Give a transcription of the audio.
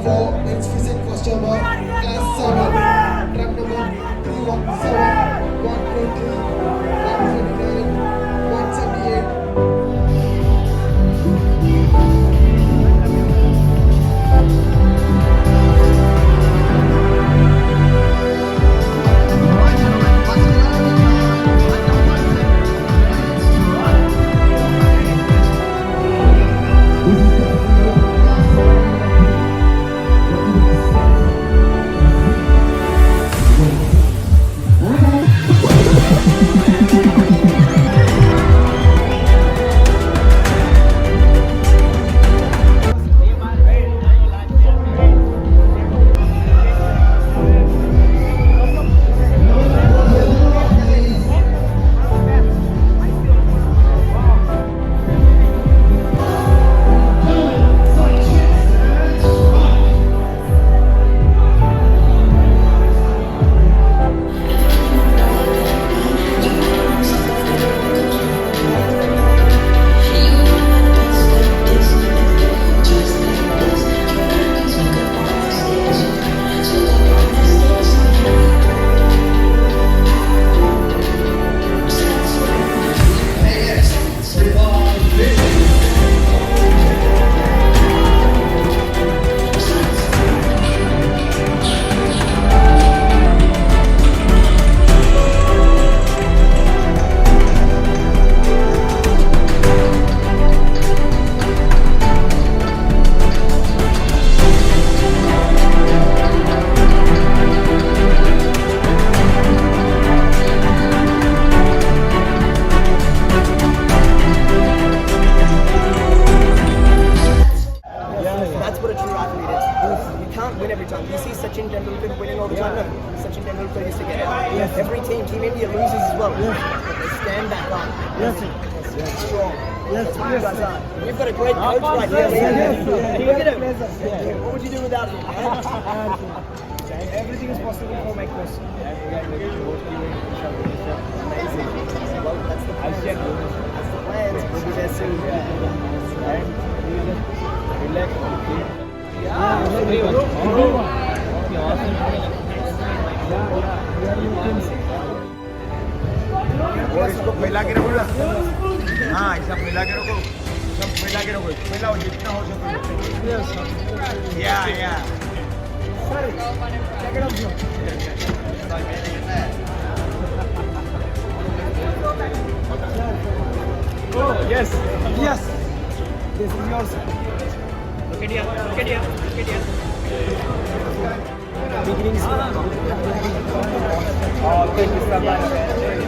4 men's physique first over class 7 truck number 317 123 129 178. That's what a true athlete is. You can't win every time. You see Sachin Tendulkar winning all the time. No, Sachin Tendulkar used to get it. Every team, Team India loses as well. But they stand back up. Yes. Strong. That's what you guys are. You've got a great coach right here. Look at him. What would you do without him? Everything is possible for my coach. Amazing. Well, that's the plan. That's the plan. We'll be there soon. Relax. और इसको फैला के रखो ना। हाँ ऐसा फैला के रखो, सब फैला के रखो, फैलाओ जितना हो सके। या Sorry, check it out, bro. Oh, yes. This is yours. Look at here. Look at here. Look at here. Beginning is. Oh, thank you so much.